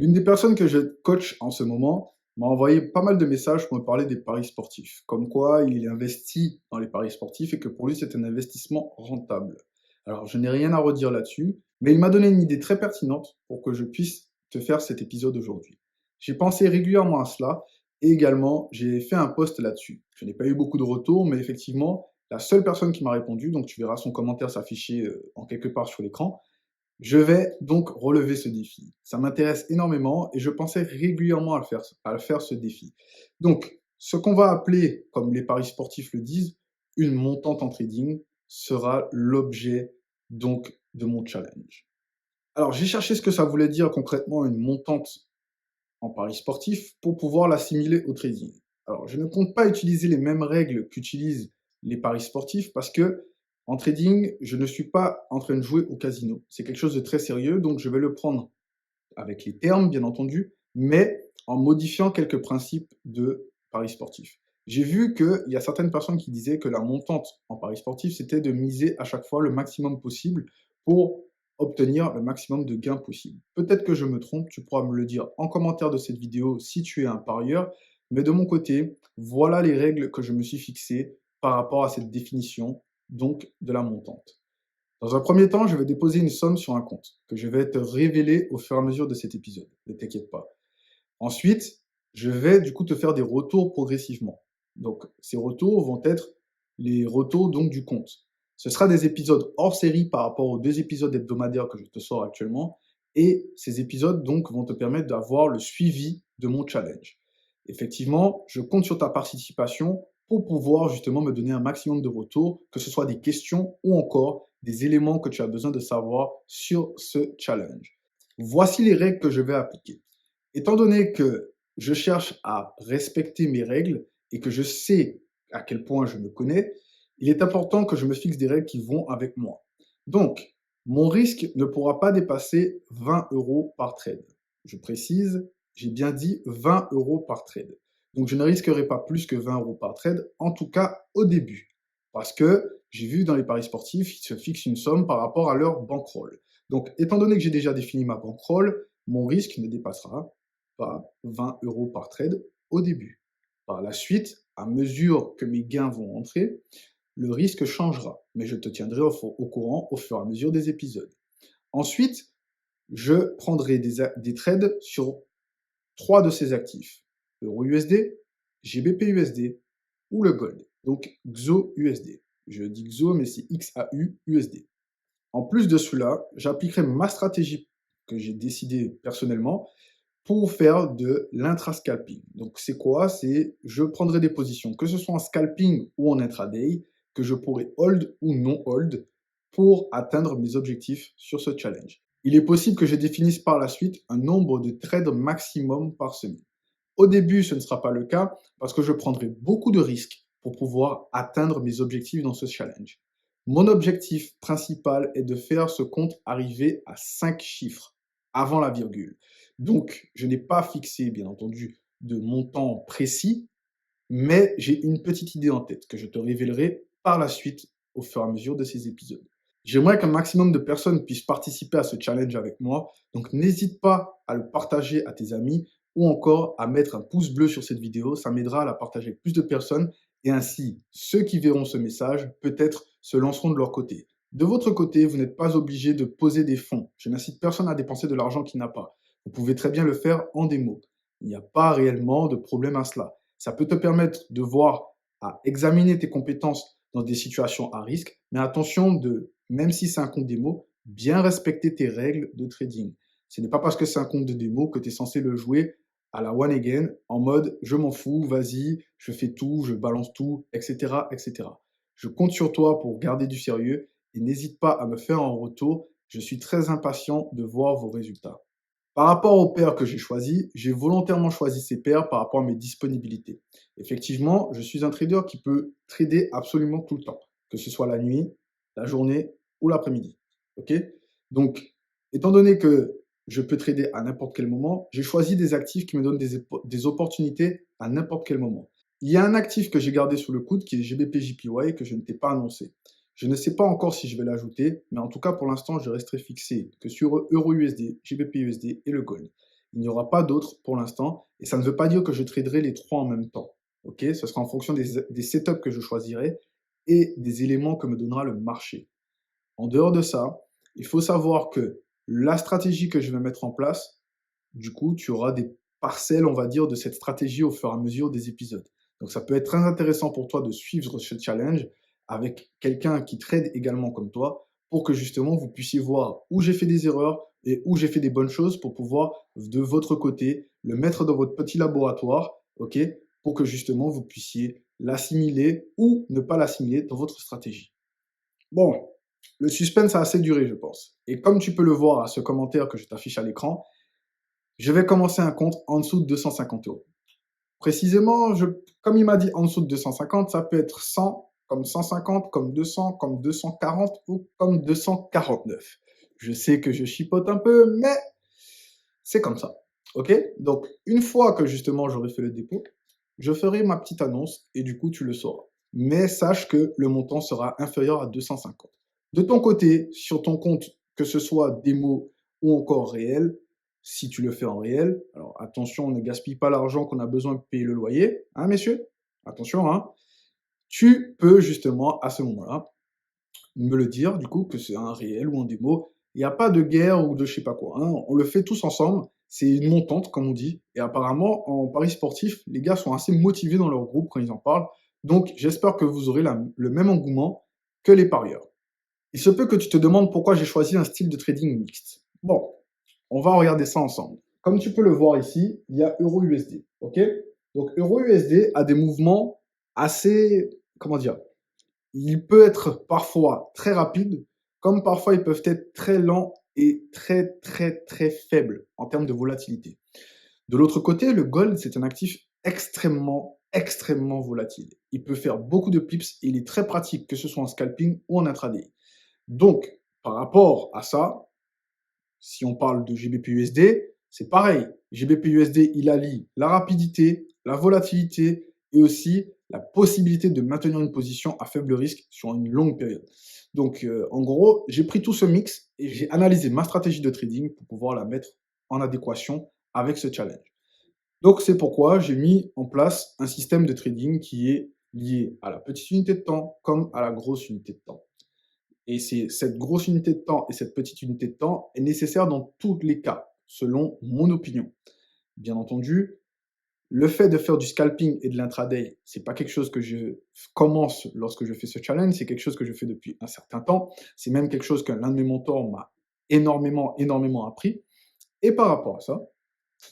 L'une des personnes que je coach en ce moment m'a envoyé pas mal de messages pour me parler des paris sportifs, comme quoi il investit dans les paris sportifs et que pour lui c'est un investissement rentable. Alors je n'ai rien à redire là-dessus, mais il m'a donné une idée très pertinente pour que je puisse te faire cet épisode aujourd'hui. J'ai pensé régulièrement à cela et également j'ai fait un post là-dessus. Je n'ai pas eu beaucoup de retours, mais effectivement la seule personne qui m'a répondu, donc tu verras son commentaire s'afficher en quelque part sur l'écran, je vais donc relever ce défi. Ça m'intéresse énormément et je pensais régulièrement à le faire ce défi. Donc, ce qu'on va appeler, comme les paris sportifs le disent, une montante en trading sera l'objet donc de mon challenge. Alors, j'ai cherché ce que ça voulait dire concrètement une montante en paris sportif pour pouvoir l'assimiler au trading. Alors, je ne compte pas utiliser les mêmes règles qu'utilisent les paris sportifs parce que en trading, je ne suis pas en train de jouer au casino. C'est quelque chose de très sérieux, donc je vais le prendre avec les termes, bien entendu, mais en modifiant quelques principes de paris sportifs. J'ai vu qu'il y a certaines personnes qui disaient que la montante en paris sportif, c'était de miser à chaque fois le maximum possible pour obtenir le maximum de gains possible. Peut-être que je me trompe, tu pourras me le dire en commentaire de cette vidéo si tu es un parieur, mais de mon côté, voilà les règles que je me suis fixées par rapport à cette définition, donc de la montante. Dans un premier temps, je vais déposer une somme sur un compte que je vais te révéler au fur et à mesure de cet épisode. Ne t'inquiète pas. Ensuite, je vais du coup te faire des retours progressivement. Donc, ces retours vont être les retours donc du compte. Ce sera des épisodes hors série par rapport aux 2 épisodes hebdomadaires que je te sors actuellement. Et ces épisodes donc vont te permettre d'avoir le suivi de mon challenge. Effectivement, je compte sur ta participation pour pouvoir justement me donner un maximum de retours, que ce soit des questions ou encore des éléments que tu as besoin de savoir sur ce challenge. Voici les règles que je vais appliquer. Étant donné que je cherche à respecter mes règles et que je sais à quel point je me connais, il est important que je me fixe des règles qui vont avec moi. Donc, mon risque ne pourra pas dépasser 20 euros par trade. Je précise, j'ai bien dit 20 euros par trade. Donc, je ne risquerai pas plus que 20 euros par trade, en tout cas au début. Parce que j'ai vu dans les paris sportifs, ils se fixent une somme par rapport à leur bankroll. Donc, étant donné que j'ai déjà défini ma bankroll, mon risque ne dépassera pas 20 euros par trade au début. Par la suite, à mesure que mes gains vont entrer, le risque changera, mais je te tiendrai au courant au fur et à mesure des épisodes. Ensuite, je prendrai des trades sur 3 de ces actifs: Euro USD, GBP USD ou le Gold, donc XO USD. Je dis XO, mais c'est XAU USD. En plus de cela, j'appliquerai ma stratégie que j'ai décidée personnellement pour faire de l'intra-scalping. Donc, c'est quoi? C'est je prendrai des positions, que ce soit en scalping ou en intraday, que je pourrai hold ou non hold pour atteindre mes objectifs sur ce challenge. Il est possible que je définisse par la suite un nombre de trades maximum par semaine. Au début, ce ne sera pas le cas parce que je prendrai beaucoup de risques pour pouvoir atteindre mes objectifs dans ce challenge. Mon objectif principal est de faire ce compte arriver à 5 chiffres avant la virgule. Donc, je n'ai pas fixé, bien entendu, de montant précis, mais j'ai une petite idée en tête que je te révélerai par la suite au fur et à mesure de ces épisodes. J'aimerais qu'un maximum de personnes puissent participer à ce challenge avec moi, donc n'hésite pas à le partager à tes amis ou encore à mettre un pouce bleu sur cette vidéo, ça m'aidera à la partager avec plus de personnes et ainsi ceux qui verront ce message peut-être se lanceront de leur côté. De votre côté, vous n'êtes pas obligé de poser des fonds. Je n'incite personne à dépenser de l'argent qu'il n'a pas. Vous pouvez très bien le faire en démo. Il n'y a pas réellement de problème à cela. Ça peut te permettre de voir, à examiner tes compétences dans des situations à risque, mais attention de, même si c'est un compte démo, bien respecter tes règles de trading. Ce n'est pas parce que c'est un compte de démo que tu es censé le jouer à la one again, en mode je m'en fous, vas-y, je fais tout, je balance tout, etc., etc. Je compte sur toi pour garder du sérieux et n'hésite pas à me faire un retour. Je suis très impatient de voir vos résultats. Par rapport aux paires que j'ai choisies, j'ai volontairement choisi ces paires par rapport à mes disponibilités. Effectivement, je suis un trader qui peut trader absolument tout le temps, que ce soit la nuit, la journée ou l'après-midi. Ok? Donc, étant donné que je peux trader à n'importe quel moment, j'ai choisi des actifs qui me donnent des opportunités à n'importe quel moment. Il y a un actif que j'ai gardé sous le coude qui est GBP/JPY que je ne t'ai pas annoncé. Je ne sais pas encore si je vais l'ajouter, mais en tout cas pour l'instant je resterai fixé que sur Euro USD, GBP USD et le Gold. Il n'y aura pas d'autres pour l'instant. Et ça ne veut pas dire que je traderai les trois en même temps. Ok? Ce sera en fonction des setups que je choisirai et des éléments que me donnera le marché. En dehors de ça, il faut savoir que la stratégie que je vais mettre en place, du coup, tu auras des parcelles, on va dire, de cette stratégie au fur et à mesure des épisodes. Donc, ça peut être très intéressant pour toi de suivre ce challenge avec quelqu'un qui trade également comme toi pour que justement vous puissiez voir où j'ai fait des erreurs et où j'ai fait des bonnes choses pour pouvoir, de votre côté, le mettre dans votre petit laboratoire, ok, pour que justement vous puissiez l'assimiler ou ne pas l'assimiler dans votre stratégie. Bon, le suspense a assez duré, je pense. Et comme tu peux le voir à ce commentaire que je t'affiche à l'écran, je vais commencer un compte en dessous de 250 euros. Précisément, comme il m'a dit en dessous de 250, ça peut être 100, comme 150, comme 200, comme 240 ou comme 249. Je sais que je chipote un peu, mais c'est comme ça. Ok? Donc, une fois que justement j'aurai fait le dépôt, je ferai ma petite annonce et du coup, tu le sauras. Mais sache que le montant sera inférieur à 250. De ton côté, sur ton compte, que ce soit démo ou encore réel, si tu le fais en réel, alors attention, ne gaspille pas l'argent qu'on a besoin de payer le loyer, hein, messieurs? Attention, hein. Tu peux justement, à ce moment-là, me le dire, du coup, que c'est un réel ou un démo. Il n'y a pas de guerre ou de je sais pas quoi, hein. On le fait tous ensemble. C'est une montante, comme on dit. Et apparemment, en paris sportif, les gars sont assez motivés dans leur groupe quand ils en parlent. Donc, j'espère que vous aurez le même engouement que les parieurs. Il se peut que tu te demandes pourquoi j'ai choisi un style de trading mixte. Bon, on va regarder ça ensemble. Comme tu peux le voir ici, il y a Euro-USD. Ok? Donc, Euro-USD a des mouvements assez, comment dire, il peut être parfois très rapide, comme parfois ils peuvent être très lents et très, très, très faibles en termes de volatilité. De l'autre côté, le gold, c'est un actif extrêmement, extrêmement volatile. Il peut faire beaucoup de pips et il est très pratique, que ce soit en scalping ou en intraday. Donc, par rapport à ça, si on parle de GBP-USD, c'est pareil. GBP-USD, il allie la rapidité, la volatilité et aussi la possibilité de maintenir une position à faible risque sur une longue période. Donc, en gros, j'ai pris tout ce mix et j'ai analysé ma stratégie de trading pour pouvoir la mettre en adéquation avec ce challenge. Donc, c'est pourquoi j'ai mis en place un système de trading qui est lié à la petite unité de temps comme à la grosse unité de temps. Et c'est cette grosse unité de temps et cette petite unité de temps est nécessaire dans tous les cas, selon mon opinion. Bien entendu, le fait de faire du scalping et de l'intraday, c'est pas quelque chose que je commence lorsque je fais ce challenge, c'est quelque chose que je fais depuis un certain temps. C'est même quelque chose qu'un de mes mentors m'a énormément, énormément appris. Et par rapport à ça,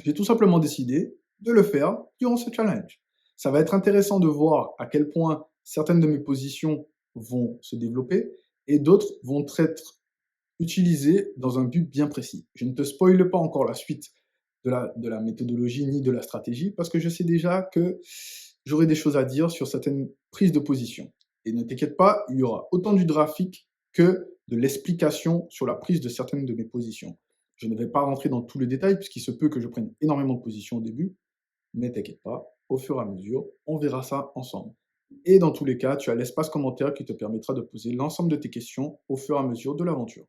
j'ai tout simplement décidé de le faire durant ce challenge. Ça va être intéressant de voir à quel point certaines de mes positions vont se développer et d'autres vont être utilisées dans un but bien précis. Je ne te spoile pas encore la suite de la méthodologie ni de la stratégie parce que je sais déjà que j'aurai des choses à dire sur certaines prises de position. Et ne t'inquiète pas, il y aura autant du graphique que de l'explication sur la prise de certaines de mes positions. Je ne vais pas rentrer dans tous les détails puisqu'il se peut que je prenne énormément de positions au début, mais t'inquiète pas, au fur et à mesure, on verra ça ensemble. Et dans tous les cas, tu as l'espace commentaire qui te permettra de poser l'ensemble de tes questions au fur et à mesure de l'aventure.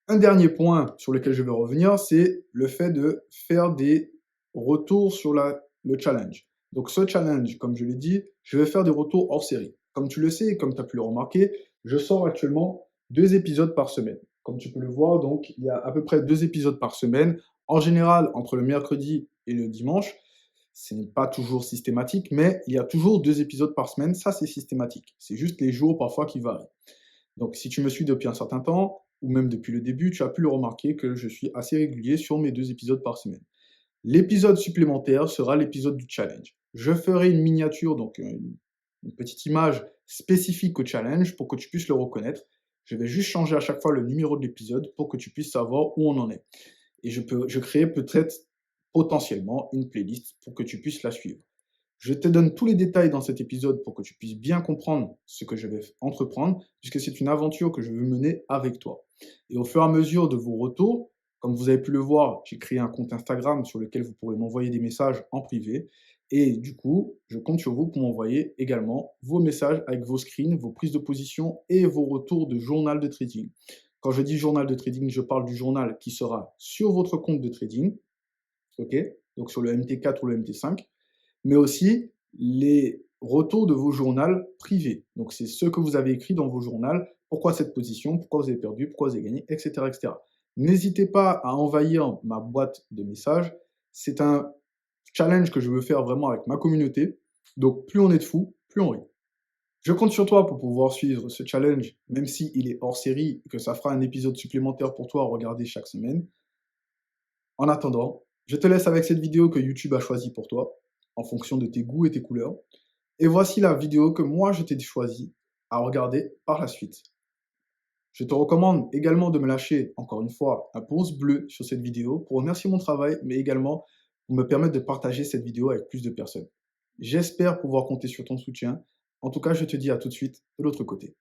Un dernier point sur lequel je vais revenir, c'est le fait de faire des retours sur le challenge. Donc ce challenge, comme je l'ai dit, je vais faire des retours hors série. Comme tu le sais et comme tu as pu le remarquer, je sors actuellement 2 épisodes par semaine. Comme tu peux le voir, donc il y a à peu près 2 épisodes par semaine. En général, entre le mercredi et le dimanche, ce n'est pas toujours systématique, mais il y a toujours 2 épisodes par semaine, ça c'est systématique. C'est juste les jours parfois qui varient. Donc si tu me suis depuis un certain temps, ou même depuis le début, tu as pu le remarquer que je suis assez régulier sur mes 2 épisodes par semaine. L'épisode supplémentaire sera l'épisode du challenge. Je ferai une miniature, donc une petite image spécifique au challenge pour que tu puisses le reconnaître. Je vais juste changer à chaque fois le numéro de l'épisode pour que tu puisses savoir où on en est. Et je crée peut-être potentiellement une playlist pour que tu puisses la suivre. Je te donne tous les détails dans cet épisode pour que tu puisses bien comprendre ce que je vais entreprendre, puisque c'est une aventure que je veux mener avec toi. Et au fur et à mesure de vos retours, comme vous avez pu le voir, j'ai créé un compte Instagram sur lequel vous pourrez m'envoyer des messages en privé. Et du coup, je compte sur vous pour m'envoyer également vos messages avec vos screens, vos prises de position et vos retours de journal de trading. Quand je dis journal de trading, je parle du journal qui sera sur votre compte de trading, ok? Donc sur le MT4 ou le MT5, mais aussi les retours de vos journaux privés. Donc c'est ce que vous avez écrit dans vos journaux, pourquoi cette position, pourquoi vous avez perdu, pourquoi vous avez gagné, etc. etc. N'hésitez pas à envahir ma boîte de messages. C'est un challenge que je veux faire vraiment avec ma communauté. Donc plus on est de fous, plus on rit. Je compte sur toi pour pouvoir suivre ce challenge, même s'il est hors série et que ça fera un épisode supplémentaire pour toi à regarder chaque semaine. En attendant, je te laisse avec cette vidéo que YouTube a choisie pour toi, en fonction de tes goûts et tes couleurs. Et voici la vidéo que moi je t'ai choisie à regarder par la suite. Je te recommande également de me lâcher, encore une fois, un pouce bleu sur cette vidéo pour remercier mon travail, mais également pour me permettre de partager cette vidéo avec plus de personnes. J'espère pouvoir compter sur ton soutien. En tout cas, je te dis à tout de suite de l'autre côté.